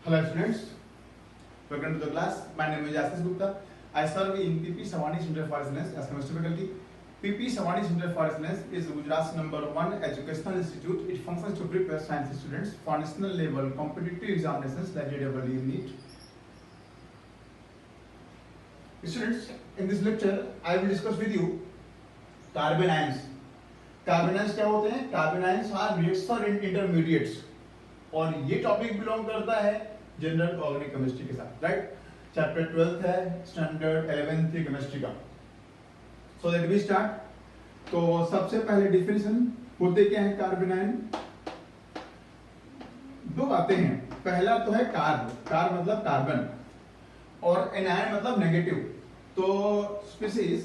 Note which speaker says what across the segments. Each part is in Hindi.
Speaker 1: Hello students, welcome to the class. My name is Ashish Gupta. I serve in PP Savani Center for Excellence as chemistry faculty. PP Savani Center for Excellence is Gujarat's #1 educational institute. It functions to prepare science students for national level competitive examinations like JEE, NEET. Students, in this lecture, I will discuss with you carbon ions. Carbon ions क्या होते हैं? Carbon ions are reaction intermediates और ये टॉपिक बिलोंग करता है जनरल ऑर्गेनिक केमिस्ट्री के साथ, राइट? चैप्टर 12 है, स्टैंडर्ड 11th थी केमिस्ट्री का। So let we start. तो सबसे पहले डिफिनेशन होते क्या है कार्बन आयन? दो बातें हैं। पहला तो है कार्ब मतलब कार्बन और एनायन मतलब नेगेटिव। तो species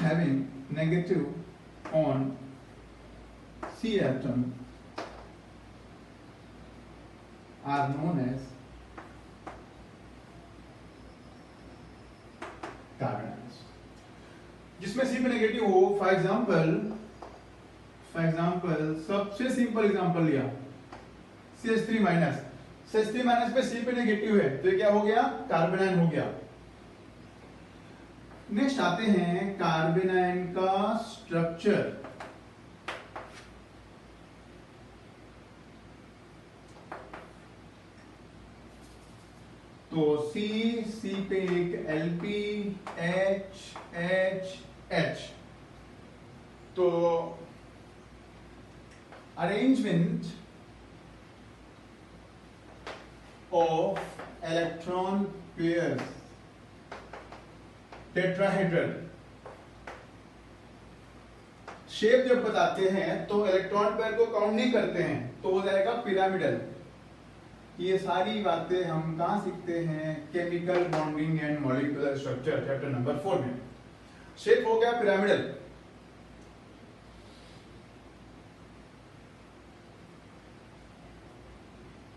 Speaker 1: having negative on C atom are known as carbon ions. जिसमें C पे नेगेटिव हो, फॉर एग्जाम्पल सबसे सिंपल एग्जाम्पल लिया CH3 माइनस, CH3 माइनस पे C पे नेगेटिव है तो ये क्या हो गया? कार्बन आयन हो गया। नेक्स्ट आते हैं कार्बन आयन का स्ट्रक्चर। तो सी पे एक Lp H। तो arrangement of electron pairs tetrahedral. Shape जब बताते हैं तो इलेक्ट्रॉन पेयर को काउंट नहीं करते हैं, तो हो जाएगा पिरामिडल। ये सारी बातें हम कहां सीखते हैं? Chemical bonding and molecular structure chapter number 4 में। शेप हो गया पिरामिडल।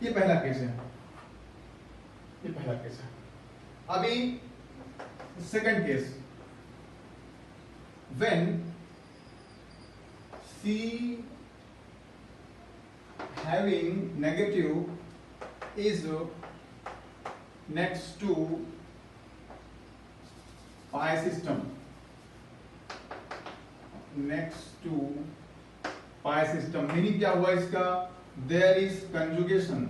Speaker 1: ये पहला केस है, अभी second case, when C having negative is next to pi system, meaning क्या हुआ इसका? there is conjugation।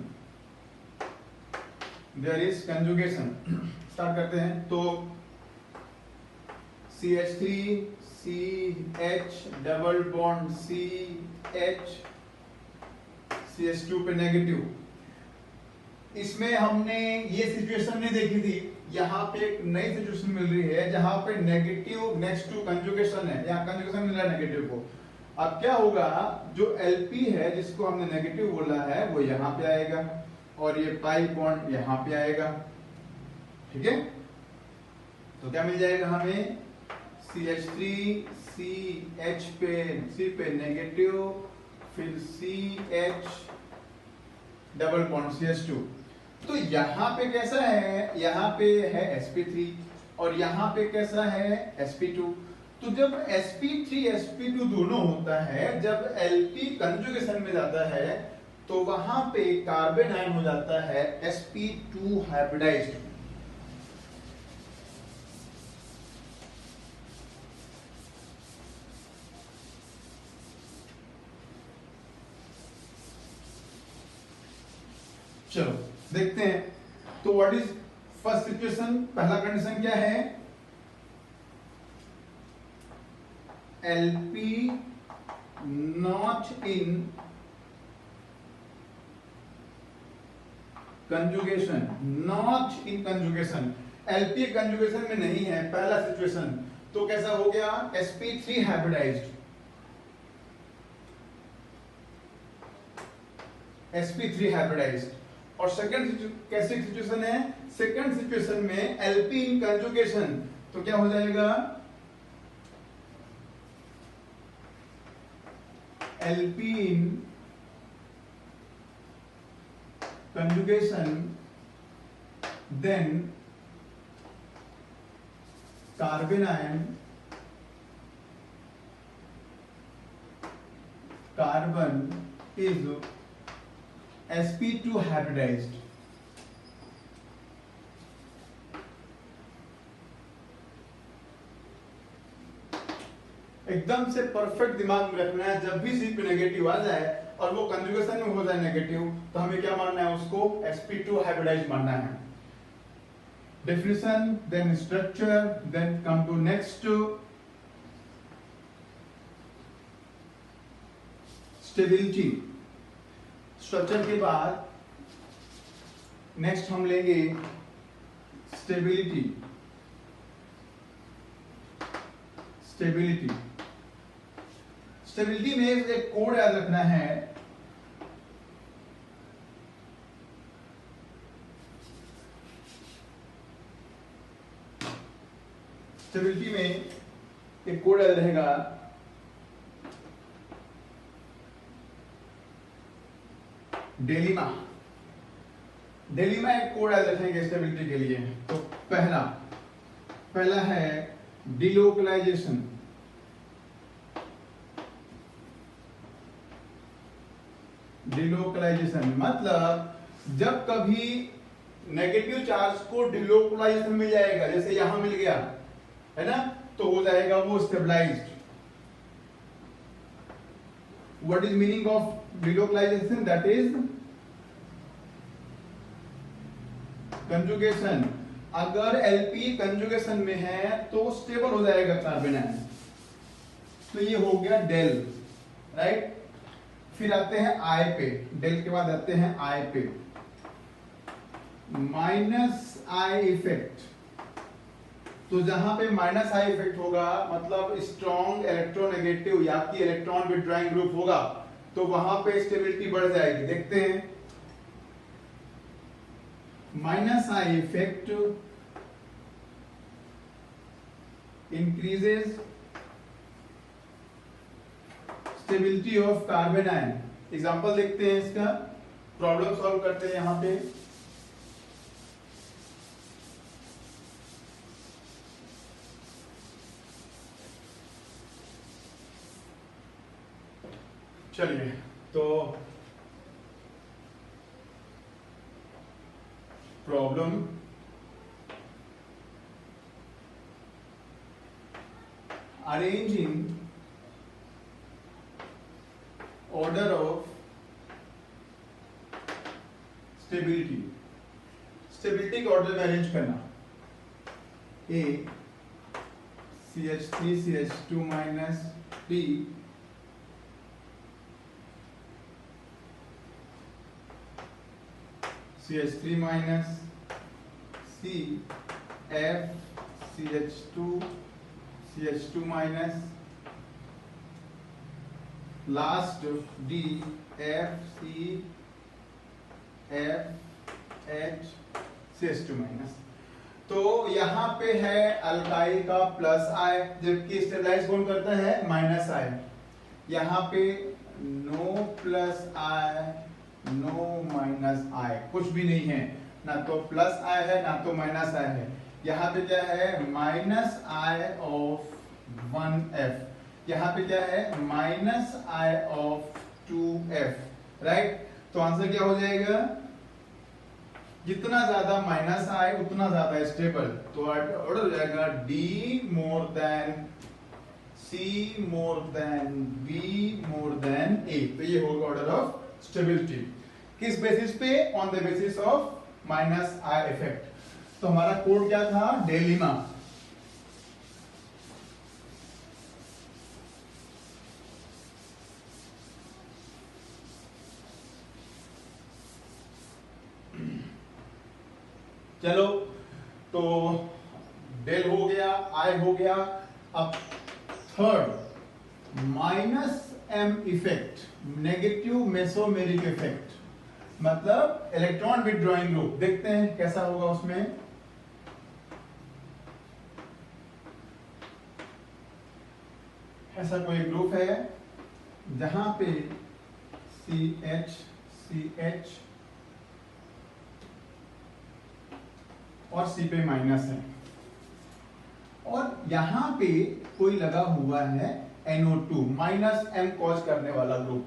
Speaker 1: स्टार्ट करते हैं। तो CH3 CH double bond CH CH2 पे नेगेटिव। इसमें हमने ये सिचुएशन नहीं देखी थी, यहाँ पे एक नई सिचुएशन मिल रही है जहां पे नेगेटिव नेक्स्ट टू कंजुगेशन है, यहाँ कंजुगेशन मिल रहा है नेगेटिव को। अब क्या होगा? जो Lp है जिसको हमने नेगेटिव बोला है वो यहाँ पे आएगा और ये पाई बॉन्ड यहाँ पे आएगा, ठीक है? तो क्या मिल जाएगा हमें? CH3 CH पे C पे नेगेटिव, फिर CH डबल बॉन्ड CH2। तो यहाँ पे कैसा है? यहाँ पे है sp3 और यहाँ पे कैसा है? sp2। तो जब sp3 sp2 दोनों होता है, जब Lp कंजुगेशन में जाता है तो वहां पे कार्बन आयन हो जाता है sp2 हाइब्रिडाइज्ड। चलो देखते हैं। तो व्हाट इज फर्स्ट सिचुएशन? पहला कंडीशन क्या है? Lp not in conjugation, Lp conjugation में नहीं है, पहला सिचुएशन। तो कैसा हो गया? sp3 hybridised. और सेकंड कैसे सिचुएशन है? सेकंड सिचुएशन में Lp इन कंजुगेशन। तो क्या हो जाएगा? Lp in conjugation then carbon ion carbon is sp2 hybridized. एकदम से परफेक्ट दिमाग में रखना है, जब भी C पे नेगेटिव आ जाए और वो कंजुगेशन में हो जाए नेगेटिव, तो हमें क्या मानना है, उसको sp2 हाइब्रिडाइज्ड मानना है। Definition, then structure, then come to next stability। Structure के बाद नेक्स्ट हम लेंगे स्टेबिलिटी। स्टेबिलिटी स्टेबिलिटी में एक कोड याद रखना है, स्टेबिलिटी में एक कोड याद रहेगा, डेलिमा। डेलिमा एक कोड याद रखेंगे स्टेबिलिटी के लिए। तो पहला है डिलोकलाइजेशन। डिलोकलाइजेशन मतलब जब कभी नेगेटिव चार्ज को डिलोकलाइजेशन मिल जाएगा, जैसे यहां मिल गया है ना, तो हो जाएगा वो stabilized. What is meaning of delocalization? That is conjugation. अगर एलपी कंजुगेशन में है तो स्टेबल हो जाएगा कार्बन आयन। तो ये हो गया डेल, राइट। फिर आते हैं आई पे, डेल के बाद आते हैं आई पे, माइनस आई इफेक्ट। तो जहां पे माइनस आई इफेक्ट होगा मतलब स्ट्रॉन्ग इलेक्ट्रोनेगेटिव या आपकी इलेक्ट्रॉन विथड्रॉइंग ग्रुप होगा, तो वहां पे स्टेबिलिटी बढ़ जाएगी। देखते हैं, minus I effect increases stability of carbon ion. Example देखते हैं इसका, प्रॉब्लम सॉल्व करते हैं यहां पे। चलिए, तो problem arranging order of stability। Stability के ऑर्डर में अरेंज करना, A CH3 CH2 minus B CH3 minus C F CH2 CH2 minus last D F C F H CH2 minus. तो यहाँ पे है अल्काइल का प्लस आई, जबकि स्टेबलाइज कौन करता है, माइनस आई। यहाँ पे no plus I no minus I, कुछ भी नहीं है, ना तो प्लस आई है ना तो माइनस आई है। यहाँ पे क्या है, माइनस आई ऑफ 1F, यहाँ पे क्या है, minus I of 2F, right. तो आंसर क्या हो जाएगा, जितना ज्यादा माइनस आई उतना ज्यादा स्टेबल। तो ऑर्डर हो जाएगा D more than C more than B more than A। तो ये होगा ऑर्डर ऑफ स्टेबिलिटी। किस बेसिस पे, on the basis of minus I effect. तो हमारा कोड क्या था, डेलिमा। चलो, तो डेल हो गया, आई हो गया। अब third, minus M effect, negative mesomeric effect, मतलब इलेक्ट्रॉन विथड्रॉइंग ग्रुप। देखते हैं कैसा होगा उसमें। ऐसा कोई ग्रुप है जहां पे CH CH और C पे माइनस है, और यहां पे कोई लगा हुआ है NO2 माइनस M कॉज करने वाला ग्रुप।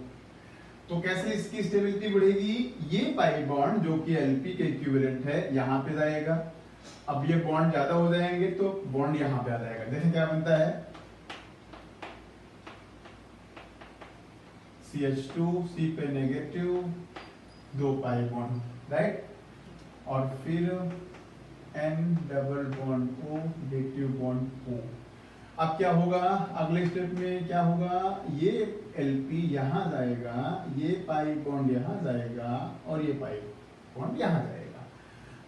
Speaker 1: तो कैसे इसकी स्टेबिलिटी बढ़ेगी, ये पाई बॉन्ड जो कि Lp के इक्विवेलेंट है यहां पे जाएगा। अब ये बॉन्ड ज्यादा हो जाएंगे तो बॉन्ड यहां पे आ जाएगा। देखें क्या बनता है, CH2 C पे नेगेटिव, 2 पाई बॉन्ड, राइट, और फिर N double bond O, negative bond O। अब क्या होगा, अगले स्टेप में क्या होगा, ये Lp यहां जाएगा, ये पाई बॉन्ड यहां जाएगा और ये पाई बॉन्ड यहां जाएगा।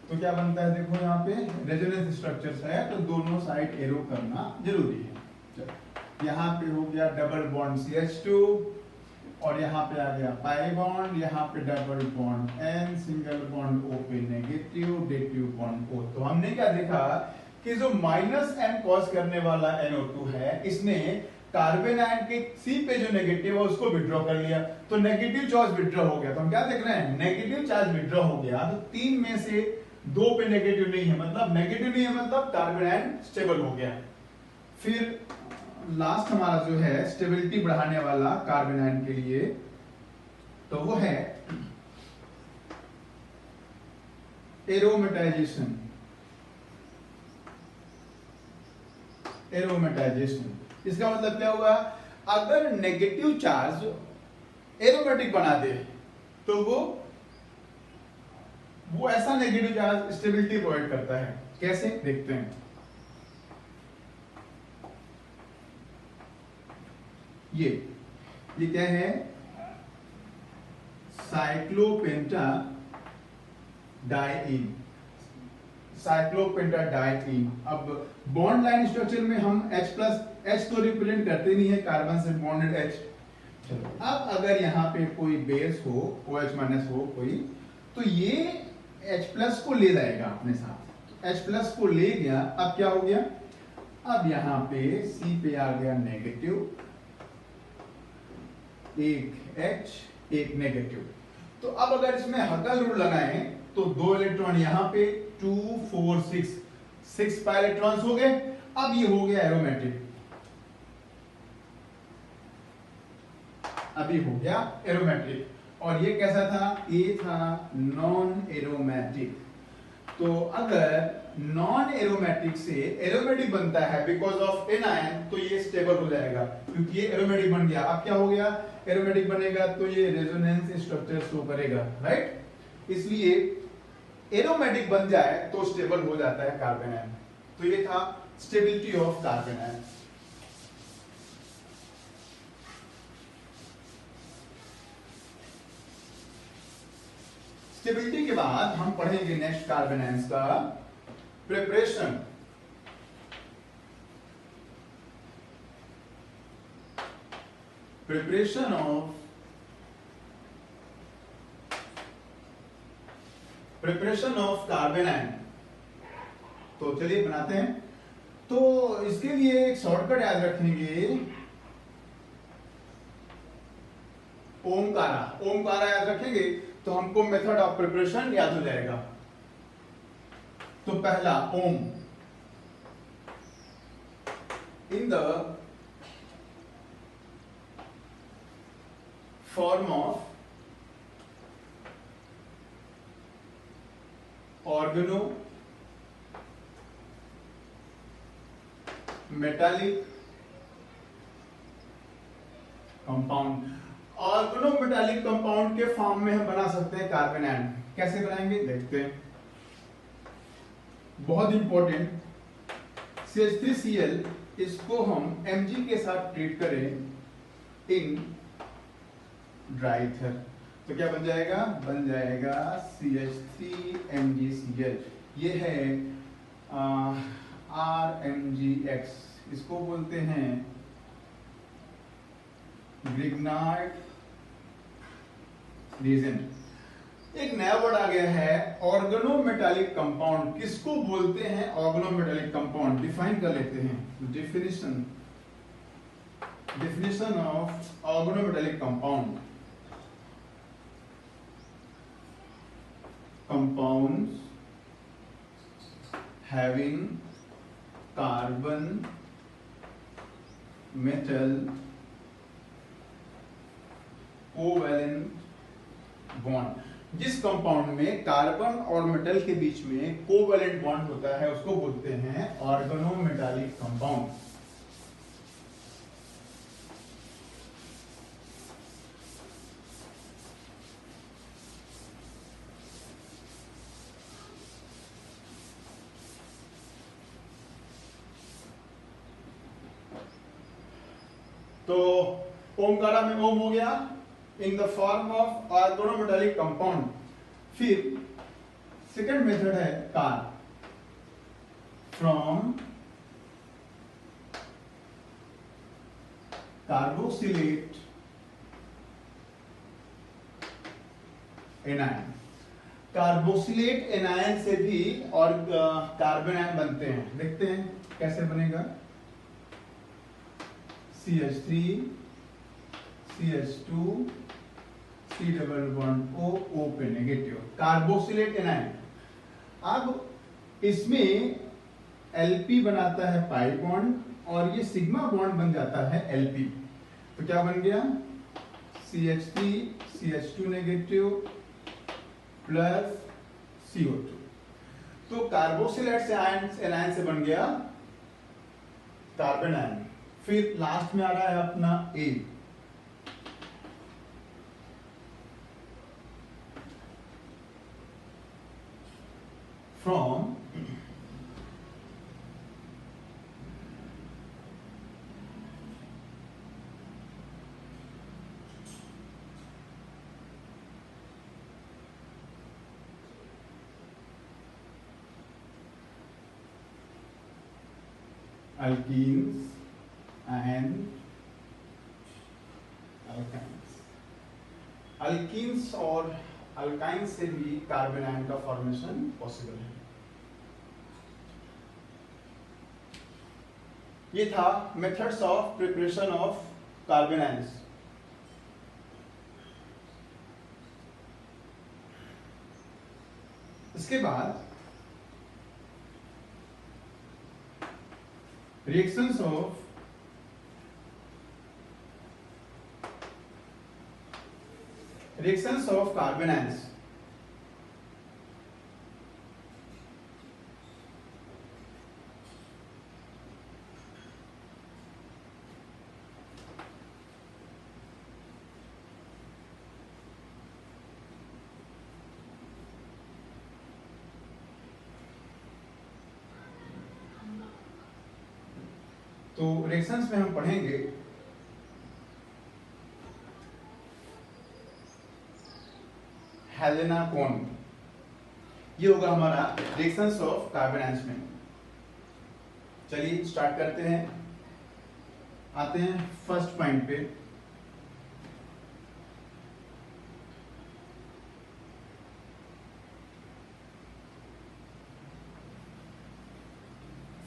Speaker 1: तो क्या बनता है, देखो यहाँ पे रेजोनेंस स्ट्रक्चर्स है तो दोनों साइड एरो करना जरूरी है। यहाँ पे हो गया डबल बॉन्ड CH2 और यहाँ पे आ गया पाई बॉन्ड, यहाँ पे double bond N, single bond O पे नेगेटिव, नेगेटिव बॉन्ड O। तो हमने क्या देखा कि जो माइनस M कॉज करने वाला NO2 है, इसने कार्बन आयन के C पे जो नेगेटिव है उसको विड्रॉ कर लिया, तो नेगेटिव चार्ज विड्रॉ हो गया। तो हम क्या देख रहे हैं, नेगेटिव चार्ज विड्रॉ हो गया, तो 3 में से 2 पे नेगेटिव नहीं है, मतलब नेगेटिव नहीं है मतलब कार्बन आयन स्टेबल हो गया। फिर लास्ट हमारा जो है स्टेबिलिटी बढ़ाने वाला कार्बन आयन के लिए, तो वो है एरोमेटाइजेशन। एरोमेटाइजेशन इसका मतलब क्या हुआ, अगर नेगेटिव चार्ज एरोमेटिक बना दे तो वो ऐसा नेगेटिव चार्ज स्टेबिलिटी प्रोवाइड करता है। कैसे देखते हैं, ये क्या है, साइक्लोपेंटा डाइईन, साइक्लोपेंटा डाइईन। अब बॉन्ड लाइन स्ट्रक्चर में हम H तो रिप्रेजेंट करते नहीं है, कार्बन से बॉन्डेड H। चलो अब अगर यहाँ पे कोई बेस हो, OH माइनस हो कोई, तो ये H+ को ले जाएगा अपने साथ, H+ को ले गया। अब क्या हो गया, अब यहाँ पे C पे आ गया नेगेटिव, एक H एक नेगेटिव। तो अब अगर इसमें हकल रूल लगाएं तो 2 इलेक्ट्रॉन यहाँ पे, 2 4 6 पाई इलेक्ट्रॉन्स हो गए। अब ये हो गया एरोमेटिक, अभी हो गया एरोमेटिक। और ये कैसा था, ये था नॉन एरोमेटिक। तो अगर नॉन एरोमेटिक से एरोमेटिक बनता है बिकॉज ऑफ एनायन, तो ये स्टेबल हो जाएगा क्योंकि ये एरोमेटिक बन गया। अब क्या हो गया, एरोमेटिक बनेगा तो ये रेजोनेंस स्ट्रक्चर शो करेगा, राइट। इसलिए एरोमेटिक बन जाए तो स्टेबल हो जाता है कार्बन आयन। तो ये था stability of carbon ion. Stability के बाद हम पढ़ेंगे नेक्स्ट कार्बन आयंस का preparation. Preparation of carbon ion. तो चलिए बनाते हैं। तो इसके लिए एक शॉर्टकट याद रखेंगे, ओमकारा याद रखेंगे तो हमको मेथड ऑफ प्रिपरेशन याद हो जाएगा। तो पहला ओम, in the form of organo metallic compound. Organometallic compound के फॉर्म में हम बना सकते हैं कार्बन आयन। कैसे बनाएंगे देखते हैं, बहुत इंपॉर्टेंट। CH3Cl, इसको हम Mg के साथ ट्रीट करें इन ड्राई ईथर, तो क्या बन जाएगा, बन जाएगा CH3MgCl। ये है RMgX, इसको बोलते हैं ग्रिग्नार्ड रिएजेंट। एक नया वर्ड आ गया है ऑर्गेनोमेटालिक कंपाउंड। किसको बोलते हैं ऑर्गेनोमेटालिक कंपाउंड, डिफाइन कर लेते हैं। Definition of organometallic compound, compounds having carbon metal covalent bond. जिस कंपाउंड में कार्बन और मेटल के बीच में कोवैलेंट बॉन्ड होता है उसको बोलते हैं ऑर्गेनोमेटालिक कंपाउंड। तो ओमकारा में ओम हो गया इन the form of organometallic compound. फिर सेकंड मेथड है car, from carboxylate anion. Carboxylate anion से भी और कार्बन आयन बनते हैं। देखते हैं कैसे बनेगा। CH3 CH2 C double bond O पे नेगेटिव, कार्बोक्सिलेट एनायन। अब इसमें Lp बनाता है पाई बॉन्ड और ये सिग्मा बॉन्ड बन जाता है Lp। तो क्या बन गया CH3 CH2 negative plus CO2। तो कार्बोक्सिलेट से एनायन से बन गया कार्बन आयन। फिर लास्ट में आ रहा है अपना A, from alkenes and alkynes। Alkenes और अल्काइंस से भी कार्बन आयन का फॉर्मेशन पॉसिबल है। ये था methods of preparation of carbon ions. इसके बाद reactions of carbon ions। तो रिएक्शंस में हम पढ़ेंगे हेलेनाकोन। ये होगा हमारा रिएक्शंस ऑफ कार्बन आयंस में। चलिए स्टार्ट करते हैं। आते हैं फर्स्ट पॉइंट पे।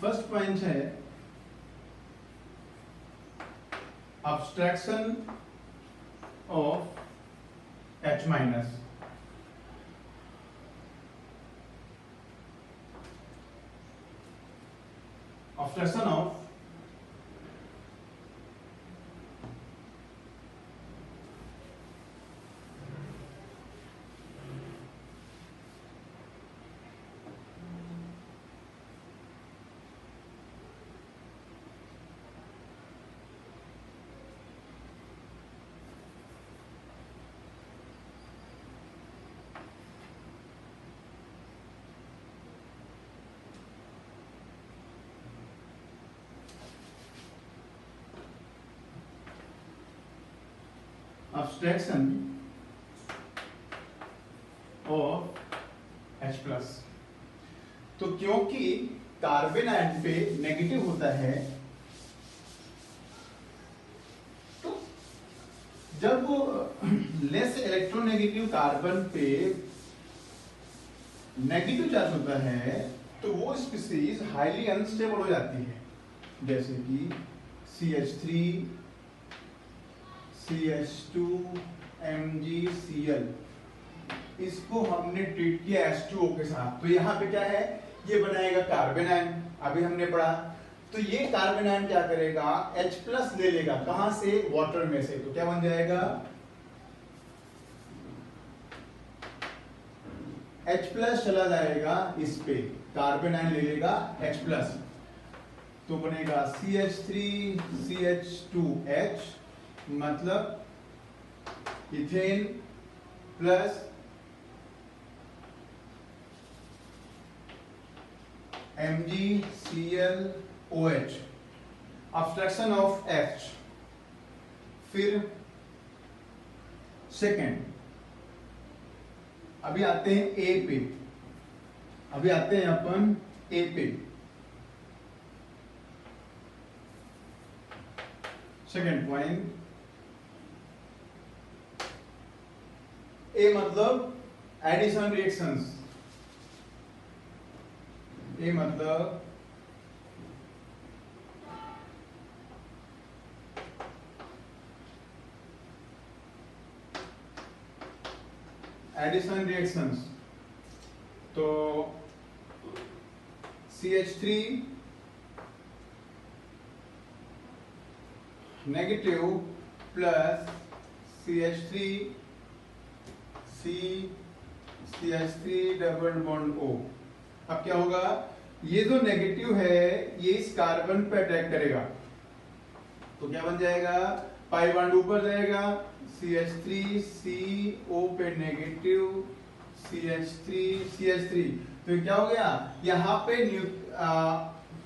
Speaker 1: फर्स्ट पॉइंट है abstraction of H minus। abstraction of abstraction of H plus. तो क्योंकि कार्बन आयन पे नेगेटिव होता है, तो जब वो लेस इलेक्ट्रोनेगेटिव कार्बन पे नेगेटिव चार्ज होता है तो वो स्पीसीज हाईली अनस्टेबल हो जाती है। जैसे कि CH3 CH2 MgCl, इसको हमने ट्रीट किया H2O के साथ। तो यहाँ पे क्या है, ये बनाएगा कार्बन आयन। अभी हमने पढ़ा तो ये कार्बन आयन क्या करेगा, H प्लस ले लेगा, कहां से, वाटर में से। तो क्या बन जाएगा, H प्लस चला जाएगा इस पे, कार्बन आयन ले लेगा H प्लस, तो बनेगा CH3CH2H, मतलब ethane plus MgClOH, abstraction of H। फिर सेकेंड, अभी आते हैं ए पे, अभी आते हैं अपन ए पे। सेकेंड पॉइंट, ए मतलब एडिशन रिएक्शंस, ए मतलब एडिशन रिएक्शंस। तो CH3 negative plus CH3 CH3 double bond O। अब क्या होगा, ये जो नेगेटिव है ये इस कार्बन पे अटैक करेगा, तो क्या बन जाएगा, पाई बॉन्ड ऊपर जाएगा, CH3 CO पे नेगेटिव CH3 तो क्या हो गया, यहाँ पे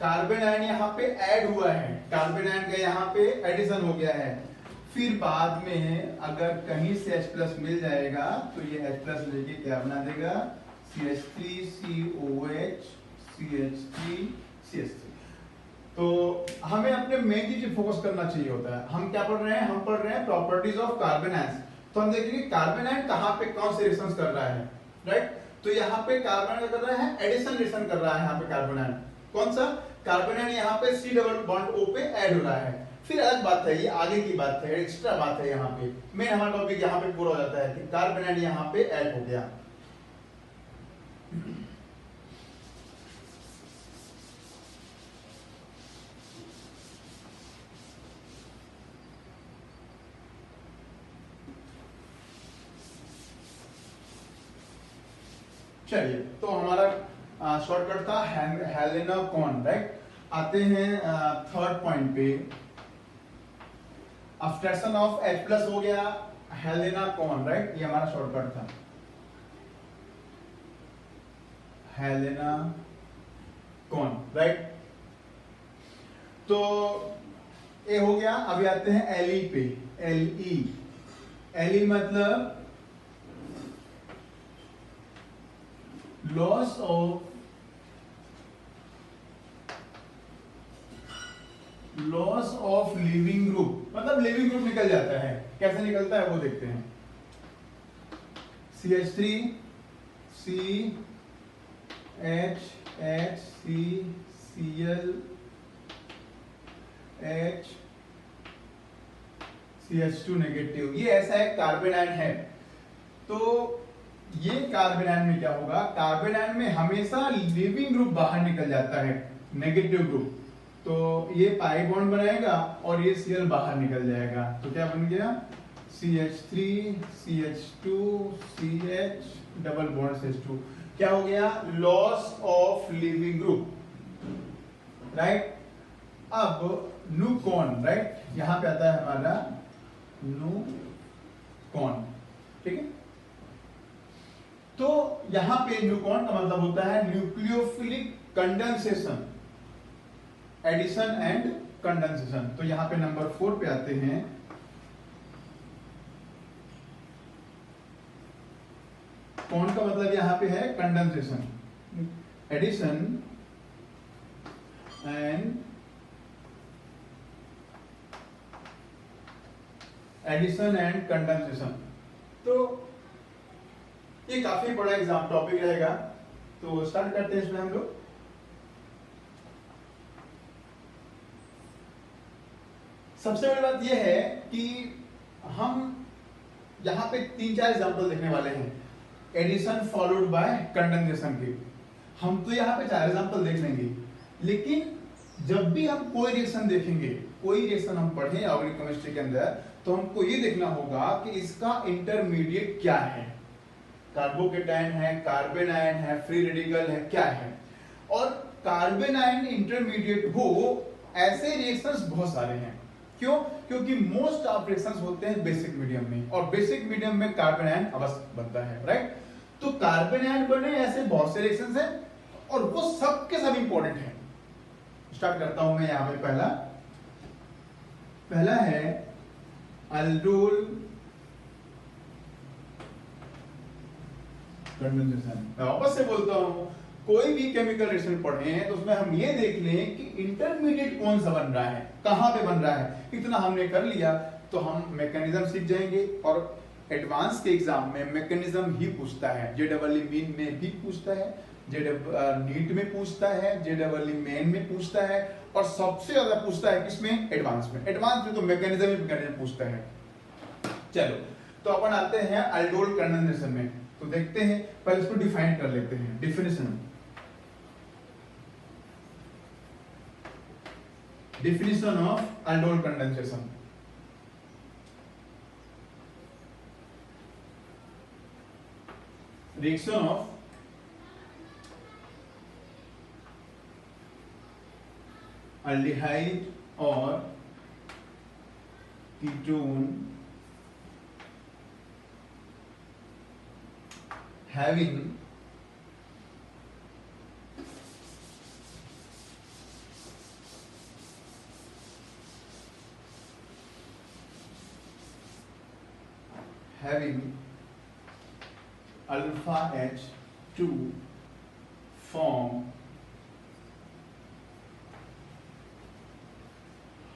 Speaker 1: कार्बन आयन यहाँ पे ऐड हुआ है, कार्बन आयन का यहाँ पे एडिशन हो गया है। फिर बाद में अगर कहीं से H प्लस मिल जाएगा तो ये H प्लस लेके क्या बना देगा, CH3COH CH3CH3। तो हमें अपने मेन चीज फोकस करना चाहिए होता है, हम क्या पढ़ रहे हैं, हम पढ़ रहे हैं प्रॉपर्टीज ऑफ कार्बन आयंस। तो हम देखेंगे कार्बन आयन कहाँ पे कौन से रिएक्शंस कर रहा है, राइट। तो यहाँ पे कार्बन आयन कर रहा है, एडिशन रिएक्शन कर रहा है यहाँ पे कार्बन आयन, कौन सा, कार्बन आयन यहाँ पे C डबल बॉन्ड O पे ऐड हो रहा है। फिर अलग बात है, ये आगे की बात है, एक्स्ट्रा बात है, यहाँ पे मेन हमारा टॉपिक यहाँ पे पूरा हो जाता है कि कार्बन आयन यहाँ पे ऐड हो गया। चलिए, तो हमारा शॉर्टकट था हेलेना कॉन, राइट। आते हैं थर्ड पॉइंट पे, अब्स्ट्रैक्शन ऑफ H प्लस हो गया, हेलेना कॉन, राइट, ये हमारा शॉर्टकट था, हेलेना कॉन, राइट। तो ए हो गया, अभी आते हैं Le पे, Le मतलब लॉस ऑफ लिविंग ग्रुप, मतलब लिविंग ग्रुप निकल जाता है, कैसे निकलता है वो देखते हैं। CH3 CH Cl H CH2 negative, ये ऐसा एक कार्बन आयन है। तो ये कार्बन आयन में क्या होगा, कार्बन आयन में हमेशा लिविंग ग्रुप बाहर निकल जाता है, नेगेटिव ग्रुप। तो ये पाई बॉन्ड बनाएगा और ये Cl बाहर निकल जाएगा, तो क्या बन गया, CH3 CH2 CH double bond CH2, क्या हो गया, loss of leaving group, right. अब न्यूकॉन, राइट, यहां पे आता है हमारा न्यूकॉन, ठीक है। तो यहां पे न्यूकॉन का मतलब होता है nucleophilic condensation, addition and condensation. तो यहां पे नंबर 4 पे आते हैं, कौन का मतलब यहां पे है कंडेंसेशन, एडिशन एंड कंडेंसेशन। तो ये काफी बड़ा एग्जाम टॉपिक रहेगा, तो स्टार्ट करते हैं इसमें हम लोग। सबसे बड़ी बात यह है कि हम यहां पे 3-4 एग्जांपल देखने वाले हैं, एडिशन फॉलोड बाय कंडेंसेशन के। हम तो यहां पे 4 एग्जांपल देख लेंगे, लेकिन जब भी हम कोई रिएक्शन देखेंगे, कोई रिएक्शन हम पढ़ें ऑर्गेनिक केमिस्ट्री के अंदर, तो हमको ये देखना होगा कि इसका इंटरमीडिएट क्या है, कार्बोकेटायन है, कार्बन आयन है, फ्री रेडिकल है, क्या है। और कार्बन आयन इंटरमीडिएट हो ऐसे रिएक्शंस बहुत सारे हैं। क्यों? क्योंकि मोस्ट ऑफ रिएक्शंस होते हैं बेसिक मीडियम में, और बेसिक मीडियम में कार्बन आयन अवश्य बनता है, राइट। तो कार्बन आयन बने ऐसे बहुत से रिएक्शंस हैं, और वो सब के सब इंपॉर्टेंट हैं। स्टार्ट करता हूं मैं यहां पे। पहला है अल्डोल कंडेंसेशन। मैं वापस से बोलता हूं, कोई भी केमिकल रिएक्शन पढ़े हैं तो उसमें हम ये देख लें कि इंटरमीडिएट कौन सा बन रहा है, कहां पे बन रहा है। इतना हमने कर लिया तो हम मैकेनिज्म सीख जाएंगे। और एडवांस के एग्जाम में मैकेनिज्म ही पूछता है, जेडबलई मीन में भी पूछता है, नीट में पूछता है, जेडबलई मेन में पूछता है, और सबसे ज्यादा पूछता है किसमें? एडवांस में। एडवांस में तो मैकेनिज्म ही पूछता है। चलो, तो अपन आते हैं अल्डोल कंडेंसेशन में। तो देखते हैं, पहले इसको डिफाइन कर लेते हैं। definition of aldol condensation. Reaction of aldehyde और ketone having alpha H to form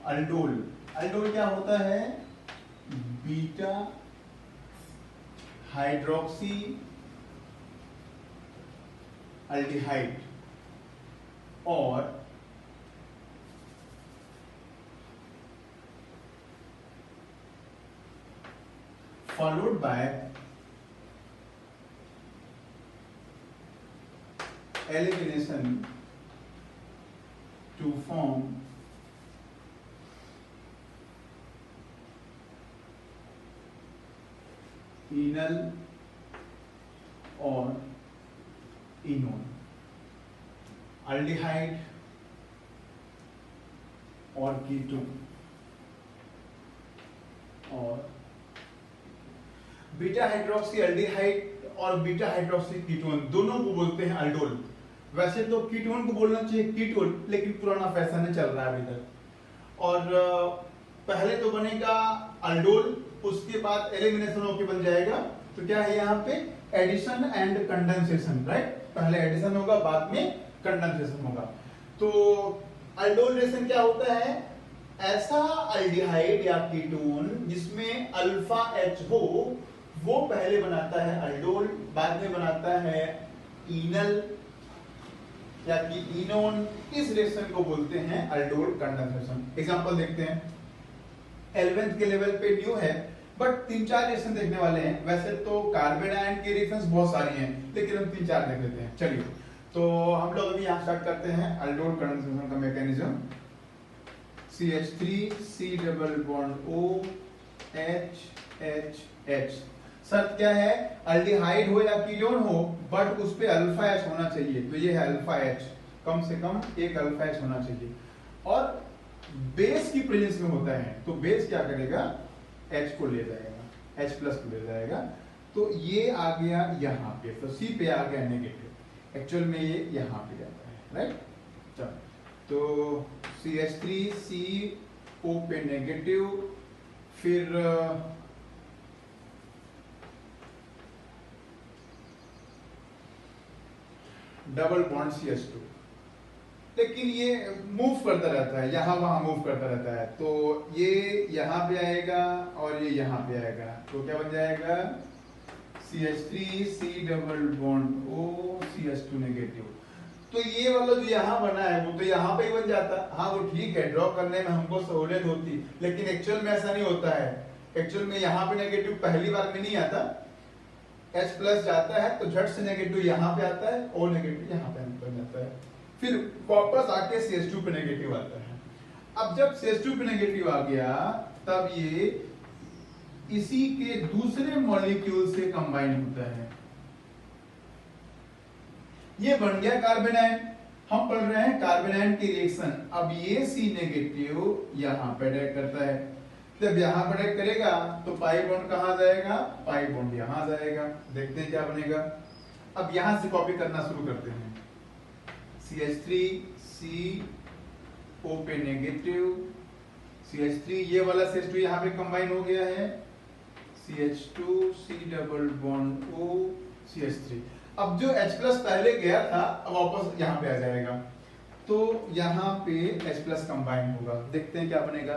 Speaker 1: aldol। aldol क्या होता है? बीटा हाइड्रोक्सी अल्डिहाइड और followed by elimination to form enal और enone। अल्डिहाइड और कीटोन और बीटा हाइड्रोक्सी अल्डिहाइड और बीटा हाइड्रोक्सी कीटोन दोनों को बोलते हैं अल्डोल। वैसे तो कीटोन को बोलना चाहिए कीटोल, लेकिन पुराना फैशन है, चल रहा है अभी तक। और पहले तो बनेगा अल्डोल, उसके बाद एलिमिनेशन होके बन जाएगा। तो क्या है यहाँ पे? Addition and condensation, right. पहले एडिशन होगा, बाद में कंडेंसेशन होगा। तो अल्डोल रिएक्शन क्या होता है? ऐसा अल्डिहाइड या कीटोन जिसमें अल्फा एच हो, वो पहले बनाता है अल्डोल, बाद में बनाता है इनल या कि इनोन। इस रिएक्शन को बोलते हैं अल्डोल कंडेंसेशन। एग्जांपल देखते हैं। 11th के लेवल पे न्यू है, बट 3-4 रिएक्शन देखने वाले हैं। वैसे तो कार्बन आयन की रिएक्शंस बहुत सारी हैं, लेकिन हम 3-4 देख लेते हैं। चलिए, तो हम लोग अभी यहाँ स्टार्ट करते हैं अल्डोल कंडेंसेशन का mechanism. CH3 C double bond O H H H। शर्त क्या है? अल्डिहाइड हो या कीटोन हो, बट उस पे अल्फा H होना चाहिए। तो ये है अल्फा H, कम से कम एक अल्फा H होना चाहिए। और बेस की प्रेजेंस में होता है, तो बेस क्या करेगा? H को ले जाएगा, H प्लस को ले जाएगा। तो ये आ गया यहाँ पे, तो C पे आ गया नेगेटिव। एक्चुअल में ये यहाँ पे जाता है, राइट। चलो, तो CH3 C O पे नेगेटिव, फिर डबल बॉन्ड CH2। लेकिन ये मूव करता रहता है, यहां वहां मूव करता रहता है। तो ये यहां पे आएगा और ये यहां पे आएगा, तो क्या बन जाएगा? CH3 C double bond O CH2 negative. तो ये वाला जो यहाँ बना है वो तो यहाँ पे ही बन जाता। हाँ, वो ठीक है, ड्रॉ करने में हमको सहूलियत होती, लेकिन एक्चुअल में ऐसा नहीं होता है। एक्चुअल में यहाँ पे नेगेटिव पहली बार में नहीं आता, H प्लस जाता है तो झट से नेगेटिव यहाँ पे आता है और नेगेटिव यहाँ पे बन जाता है। फिर वापस आके CH2 पे नेगेटिव आता है। अब जब CH2 पे नेगेटिव आ गया तब ये इसी के दूसरे मॉलिक्यूल से कंबाइन होता है, ये बन गया कार्बेनाइन। हम पढ़ रहे हैं कार्बेनाइन की रिएक्शन। अब ये C नेगेटिव यहां पे अटैक करता है, जब यहां पर अटैक करेगा तो पाई बॉन्ड कहां जाएगा, पाई बॉन्ड यहां जाएगा। देखते हैं क्या बनेगा। अब यहां से कॉपी करना शुरू करते हैं। CH3 CO पे नेगेटिव, CH3 ये वाला CH2 यहाँ पे कंबाइन हो गया है, CH2 C double bond O CH3। अब जो H प्लस पहले गया था अब वापस यहाँ पे आ जाएगा, तो यहाँ पे H प्लस कंबाइन होगा। देखते हैं क्या बनेगा।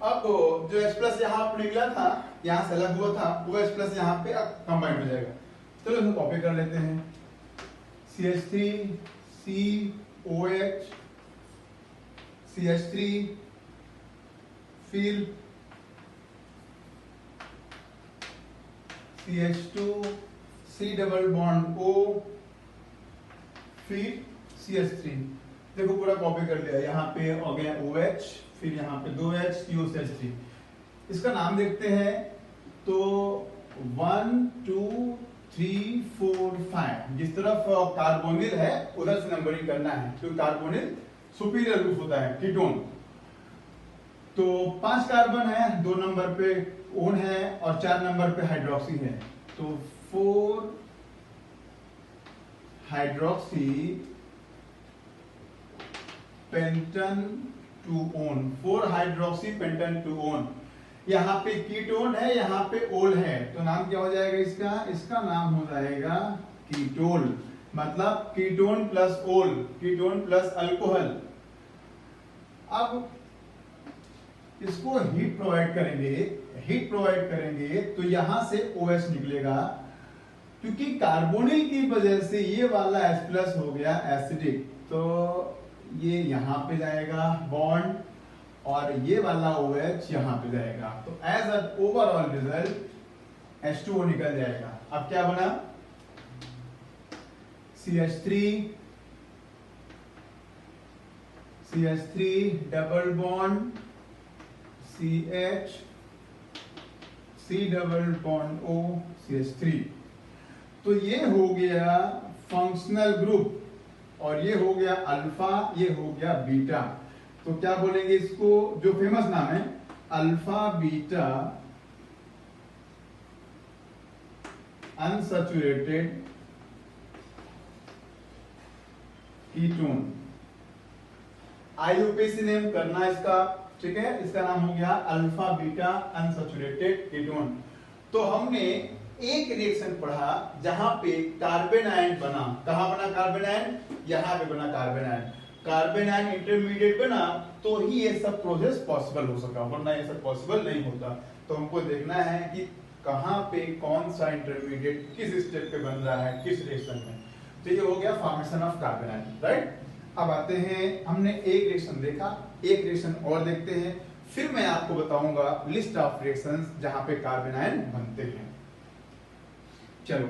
Speaker 1: अब जो H प्लस यहाँ पे निकला था, यहाँ से अलग हुआ था, वो H प्लस यहाँ पे अब कंबाइन हो जाएगा। चलो इसको कॉपी कर लेते हैं। CH3 COH CH3 फिर CH2 C double bond O फिर CH3। देखो पूरा कॉपी कर लिया। यहाँ पे हो गया OH, फिर यहाँ पे 2H COCH3। इसका नाम देखते हैं तो 1 2 3 4 5 जिस तरफ कार्बोनिल है उधर से नंबरिंग करना है, क्योंकि कार्बोनिल सुपीरियर ग्रुप होता है कीटोन। तो 5 कार्बन है, 2 नंबर पे ओन है और 4 नंबर पे हाइड्रोक्सी है। तो 4 hydroxy pentan two one, 4 hydroxy pentan two one. यहाँ पे कीटोन है, यहाँ पे ओल है, तो नाम क्या हो जाएगा इसका, इसका नाम हो जाएगा कीटोल। मतलब कीटोन प्लस ओल, कीटोन प्लस अल्कोहल। अब इसको हीट प्रोवाइड करेंगे, हीट प्रोवाइड करेंगे तो यहां से OH निकलेगा, क्योंकि कार्बोनिल की वजह से ये वाला H प्लस हो गया एसिडिक, तो ये यहां पे जाएगा बॉन्ड और ये वाला OH यहां पे जाएगा। तो as a overall result H2O निकल जाएगा। अब क्या बना, CH3 double bond CH C double bond O CH3। तो ये हो गया फंक्शनल ग्रुप, और ये हो गया अल्फा, ये हो गया बीटा। तो क्या बोलेंगे इसको, जो फेमस नाम है alpha beta unsaturated ketone. IUPAC name करना इसका, ठीक है। इसका नाम हो गया अल्फा बीटा अनसैचुरेटेड कीटोन। तो हमने एक रिएक्शन पढ़ा जहां पे कार्बेनाइन बना। कहां बना कार्बेनाइन, यहां पे बना कार्बेनाइन। कार्बेनाइन इंटरमीडिएट बना तो ही ये सब प्रोसेस पॉसिबल हो सका, वरना ये सब पॉसिबल नहीं होता। तो हमको देखना है कि कहां पे कौन सा इंटरमीडिएट किस स्टेप पे बन रहा है, किस रिएक्शन में। तो ये हो गया फॉर्मेशन ऑफ कार्बेनाइन, राइट। अब आते हैं, हमने एक रिएक्शन देखा, एक रिएक्शन और देखते हैं, फिर मैं आपको बताऊंगा लिस्ट ऑफ रिएक्शंस जहां पे कार्बेनाइन बनते हैं। चलो,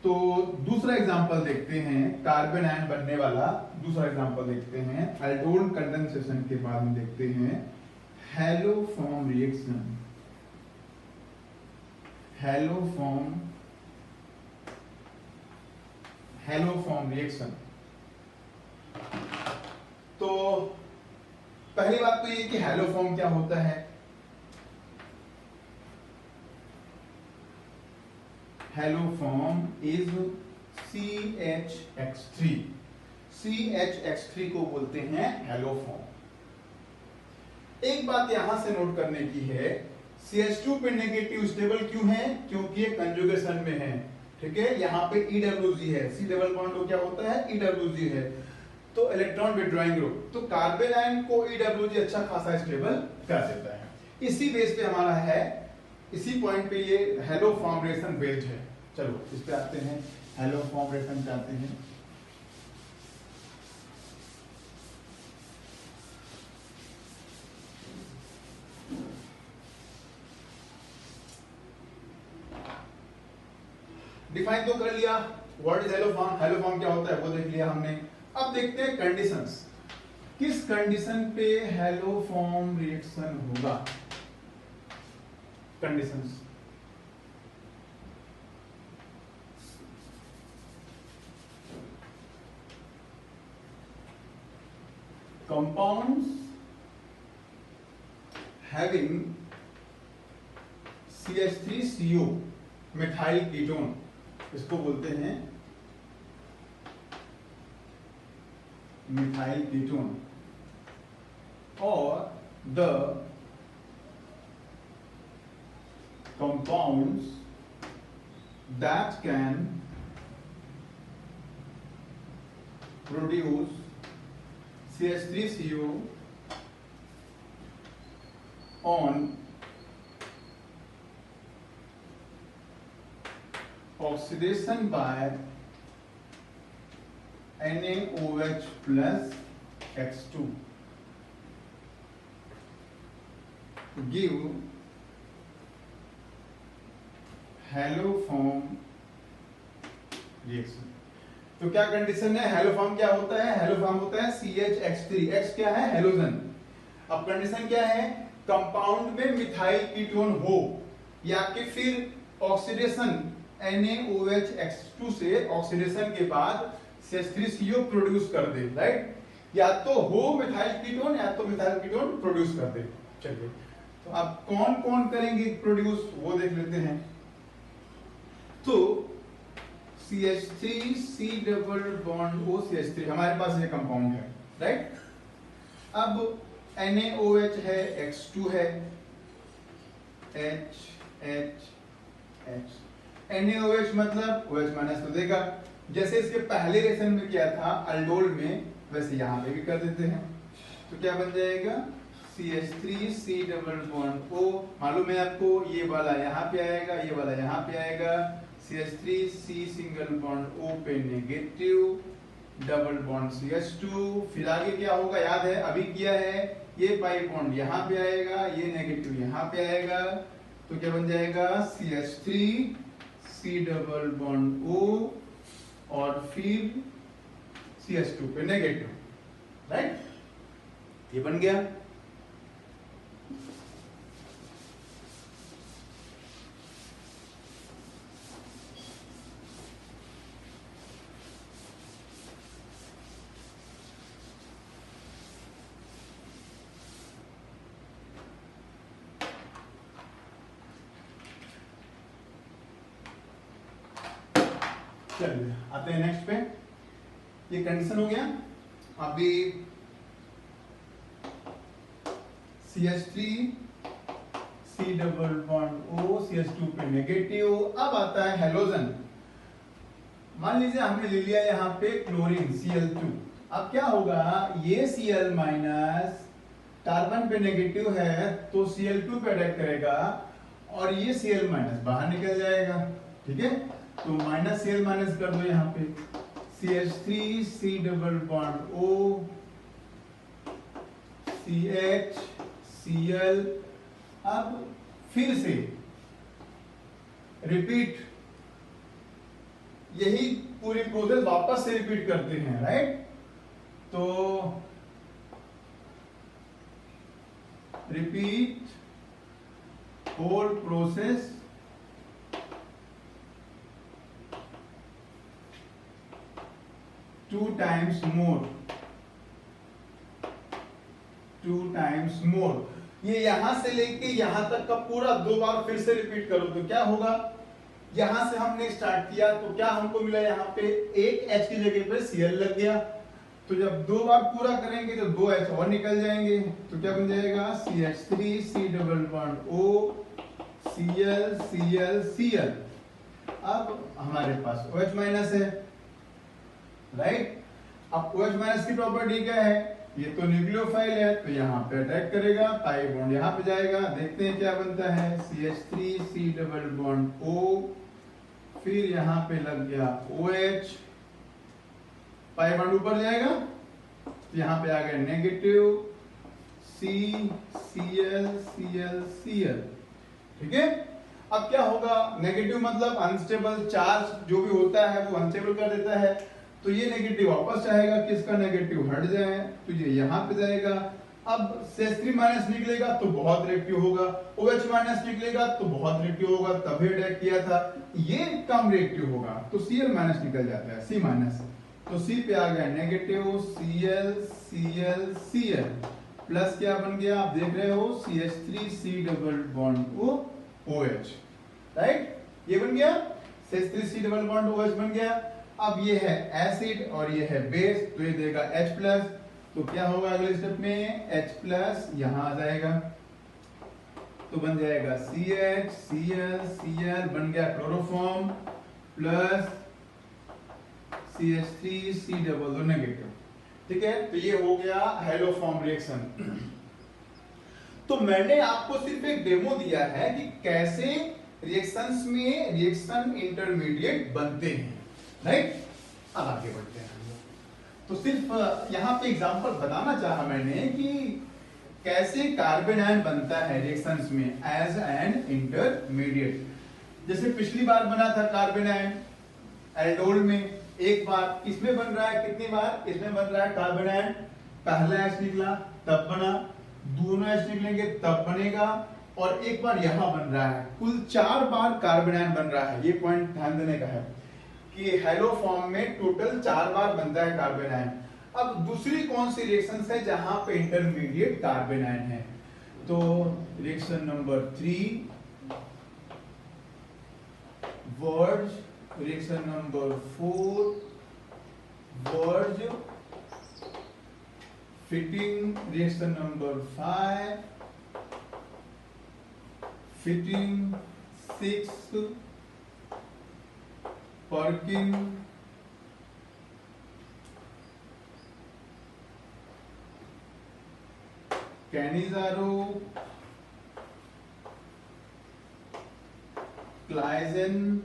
Speaker 1: तो दूसरा एग्जांपल देखते हैं, कार्बेनाइन बनने वाला दूसरा एग्जांपल देखते हैं। एल्डोन कंडेंसेशन के बाद में देखते हैं हैलोफॉर्म रिएक्शन। Haloform reaction. तो पहली बात तो ये कि हैलोफॉर्म क्या होता है। Haloform is CHX3। CHX3 को बोलते हैं हैलोफॉर्म। एक बात यहां से नोट करने की है, CH2 पे नेगेटिव स्टेबल क्यों है, क्योंकि ये कंजुगेशन में है, ठीक है। यहाँ पे EWG है, C डबल बॉन्ड क्या होता है, EWG है, तो इलेक्ट्रॉन विड्रॉइंग ग्रुप। तो कार्बेनाइन को EWG अच्छा खासा स्टेबल कर देता है। इसी बेस पे हमारा है, इसी पॉइंट पे ये हेलो फॉर्मेशन बेस्ड है। चलो इस पे आते हैं, हेलो फॉर्मेशन पे आते हैं। डिफाइन तो कर लिया, what is hello form, hello form क्या होता है वो देख लिया हमने। अब देखते हैं कंडीशंस, किस कंडीशन पे हेलो फॉर्म रिएक्शन होगा। Conditions, compounds having CH3CO methyl ketone, इसको बोलते हैं मिथाइल कीटोन, और the compounds that can produce CH3CO on oxidation by NaOH plus X2 give haloform reaction. तो क्या कंडीशन है, हैलोफॉर्म क्या होता है, हैलोफॉर्म होता है CHX3, X क्या है हैलोजन। अब कंडीशन क्या है, कंपाउंड में मिथाइल कीटोन हो या कि फिर ऑक्सीडेशन NaOH X2 से ऑक्सीडेशन के बाद CH3CO प्रोड्यूस कर दे, राइट। या तो हो मिथाइल कीटोन या तो मिथाइल कीटोन प्रोड्यूस कर दे। चलिए तो अब कौन कौन करेंगे प्रोड्यूस वो देख लेते हैं। तो CH3 C double bond O CH3 हमारे पास ये कंपाउंड है, राइट। अब NaOH है, X2 है, H H H, NaOH मतलब OH माइनस तो देगा, जैसे इसके पहले रिएक्शन में किया था अल्डोल में, वैसे यहाँ पे भी कर देते हैं। तो क्या बन जाएगा CH3 C double bond O, मालूम है आपको ये वाला यहाँ पे आएगा, ये वाला यहाँ पे आएगा, CH3 C single bond O पे नेगेटिव डबल बॉन्ड CH2, फिर आगे क्या होगा याद है अभी किया है, ये पाई बॉन्ड यहाँ पे आएगा, ये नेगेटिव यहाँ पे आएगा, तो क्या बन जाएगा CH3 C double bond O और फिर CH2 पे नेगेटिव, राइट। ये बन गया। चलिए आते हैं नेक्स्ट पे, ये कंडीशन हो गया। अभी CH3 C double bond O CH2 पे नेगेटिव। अब आता है हेलोजन, मान लीजिए हमने ले लिया यहाँ पे क्लोरीन Cl2। अब क्या होगा, ये Cl माइनस कार्बन पे नेगेटिव है तो Cl2 पे अटैक करेगा और ये Cl माइनस बाहर निकल जाएगा, ठीक है। तो माइनस Cl माइनस कर दो यहाँ पे, CH3 C double bond O CH Cl। अब फिर से रिपीट, यही पूरी प्रोसेस वापस से रिपीट करते हैं, राइट। तो repeat whole process two times more. ये यहां से लेके यहां तक का पूरा 2 बार फिर से रिपीट करो तो क्या होगा, यहां से हमने स्टार्ट किया तो क्या हमको मिला, यहाँ पे एक H की जगह पे Cl लग गया, तो जब 2 बार पूरा करेंगे तो 2 H और निकल जाएंगे, तो क्या बन जाएगा CH3 C double bond O Cl Cl Cl। अब हमारे पास OH माइनस है, राइट। अब OH माइनस की प्रॉपर्टी क्या है, ये तो न्यूक्लियोफाइल है तो यहाँ पे अटैक करेगा, पाई बॉन्ड यहाँ पे जाएगा, देखते हैं क्या बनता है, CH3 C double bond O, फिर यहाँ पे लग गया OH, पाई बॉन्ड ऊपर जाएगा तो यहाँ पे आ गया negative C Cl Cl Cl, ठीक है। अब क्या होगा, नेगेटिव मतलब अनस्टेबल चार्ज जो भी होता है वो अनस्टेबल कर देता है, तो ये नेगेटिव वापस आएगा, किसका नेगेटिव हट जाए तो ये यहाँ पे जाएगा। अब CH3 माइनस निकलेगा तो बहुत रिएक्टिव होगा, OH माइनस निकलेगा तो बहुत रिएक्टिव होगा, तभी अटैक किया था, ये कम रिएक्टिव होगा तो Cl माइनस निकल जाता है, C माइनस, तो C पे आ गया negative Cl Cl Cl, plus क्या बन गया आप देख रहे हो, CH3 C double bond O OH, right, ये बन गया CH3 C double bond OH बन गया। अब ये है एसिड और ये है बेस, तो ये देगा H+, तो क्या होगा अगले स्टेप में, H+ यहां आ जाएगा तो बन जाएगा CH Cl Cl, बन गया chloroform plus CH3 C double दो नेगेटिव, ठीक है। तो ये हो गया हेलोफॉर्म रिएक्शन। तो मैंने आपको सिर्फ एक डेमो दिया है कि कैसे रिएक्शंस में रिएक्शन इंटरमीडिएट बनते हैं, राइट। अब आगे बढ़ते हैं, तो सिर्फ यहाँ पे एग्जांपल बताना चाहा मैंने कि कैसे कार्बन आयन बनता है रिएक्शंस में एज एन इंटरमीडिएट। जैसे पिछली बार बना था कार्बन आयन एल्डोल में, एक बार इसमें बन रहा है, कितनी बार इसमें बन रहा है कार्बन आयन, पहला एच निकला तब बना, दोनों एच निकलेंगे तब बनेगा, और एक बार यहां बन रहा है, कुल 4 बार कार्बन आयन बन रहा है। ये पॉइंट ध्यान देने का है कि हेलो फॉर्म में टोटल 4 बार बनता है कार्बन आयन। अब दूसरी कौन सी रिएक्शंस है जहां पे इंटरमीडिएट कार्बन आयन है, तो reaction number 3 Wurtz, reaction number 4 Wurtz Fittig, reaction number 5 Fittig, 6 Perkin, Cannizzaro, Claisen,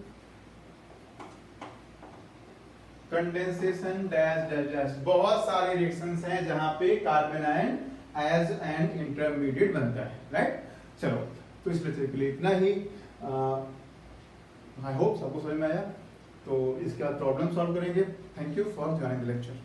Speaker 1: condensation dash dash dash. बहुत सारे रिएक्शंस हैं जहां पे carbanion as an intermediate बनता है, राइट। चलो, तो इस लेक्चर के लिए इतना ही। आई होप सबको समझ में आया, तो इसके बाद प्रॉब्लम सॉल्व करेंगे। Thank you for joining the lecture.